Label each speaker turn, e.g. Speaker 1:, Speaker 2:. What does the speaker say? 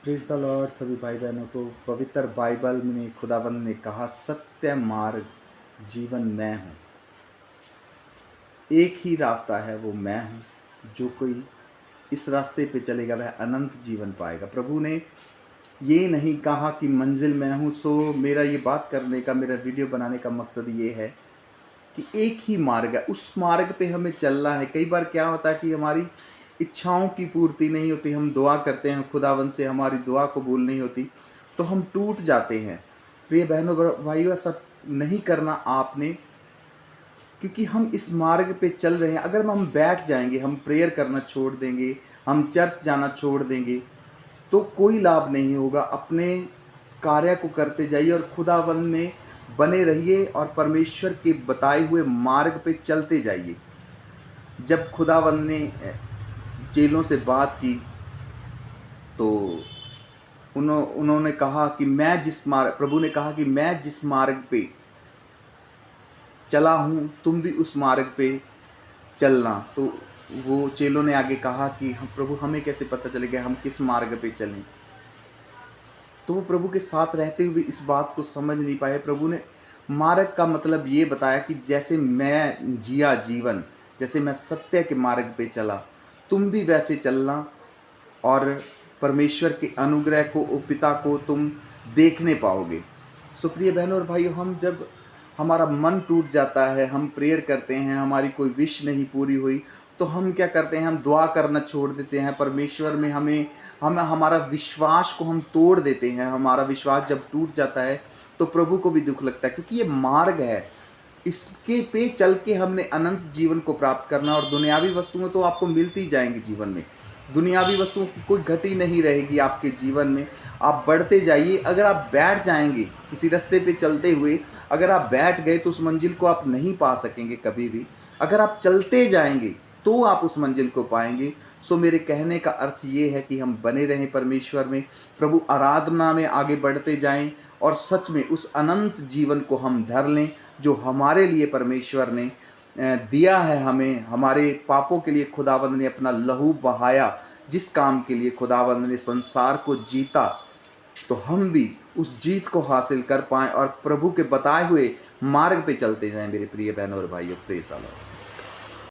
Speaker 1: Praise the Lord सभी भाई बहनों को। पवित्र बाइबल में खुदावंद ने कहा, सत्य मार्ग जीवन मैं हूँ। एक ही रास्ता है, वो मैं हूँ। जो कोई इस रास्ते पे चलेगा वह अनंत जीवन पाएगा। प्रभु ने ये नहीं कहा कि मंजिल मैं हूँ। सो मेरा ये बात करने का, मेरा वीडियो बनाने का मकसद ये है कि एक ही मार्ग है, उस मार्ग पे हमें चलना है। कई बार क्या होता है कि हमारी इच्छाओं की पूर्ति नहीं होती, हम दुआ करते हैं खुदावंद से, हमारी दुआ कबूल नहीं होती तो हम टूट जाते हैं। प्रिय बहनों भाइयों, ऐसा नहीं करना आपने, क्योंकि हम इस मार्ग पे चल रहे हैं। अगर हम बैठ जाएंगे, हम प्रेयर करना छोड़ देंगे, हम चर्च जाना छोड़ देंगे तो कोई लाभ नहीं होगा। अपने कार्य को करते जाइए और खुदावंद में बने रहिए और परमेश्वर के बताए हुए मार्ग पे चलते जाइए। जब खुदावंद ने चेलों से बात की तो उन्होंने कहा कि मैं जिस मार्ग, प्रभु ने कहा कि मैं जिस मार्ग पे चला हूँ तुम भी उस मार्ग पे चलना। तो वो चेलों ने आगे कहा कि हम प्रभु, हमें कैसे पता चलेगा हम किस मार्ग पे चलें। तो वो प्रभु के साथ रहते हुए इस बात को समझ नहीं पाए। प्रभु ने मार्ग का मतलब ये बताया कि जैसे मैं जिया जीवन, जैसे मैं सत्य के मार्ग पे चला, तुम भी वैसे चलना और परमेश्वर के अनुग्रह को, पिता को तुम देखने पाओगे। सो प्रिय बहनों और भाइयों, हम जब हमारा मन टूट जाता है, हम प्रेयर करते हैं, हमारी कोई विश नहीं पूरी हुई तो हम क्या करते हैं, हम दुआ करना छोड़ देते हैं। परमेश्वर में हम हमारा विश्वास को हम तोड़ देते हैं। हमारा विश्वास जब टूट जाता है तो प्रभु को भी दुख लगता है, क्योंकि ये मार्ग है, इसके पे चल के हमने अनंत जीवन को प्राप्त करना। और दुनियावी वस्तुएं तो आपको मिलती जाएंगी जीवन में, दुनियावी वस्तुओं की कोई घटी नहीं रहेगी आपके जीवन में। आप बढ़ते जाइए। अगर आप बैठ जाएंगे किसी रास्ते पे चलते हुए, अगर आप बैठ गए तो उस मंजिल को आप नहीं पा सकेंगे कभी भी। अगर आप चलते जाएंगे तो आप उस मंजिल को पाएंगे। सो मेरे कहने का अर्थ ये है कि हम बने रहें परमेश्वर में, प्रभु आराधना में आगे बढ़ते जाएं और सच में उस अनंत जीवन को हम धर लें जो हमारे लिए परमेश्वर ने दिया है। हमें हमारे पापों के लिए खुदावंद ने अपना लहू बहाया। जिस काम के लिए खुदावंद ने संसार को जीता, तो हम भी उस जीत को हासिल कर पाएं और प्रभु के बताए हुए मार्ग पे चलते जाएं। मेरे प्रिय बहनों और भाइयों, प्रेज़ द लॉर्ड।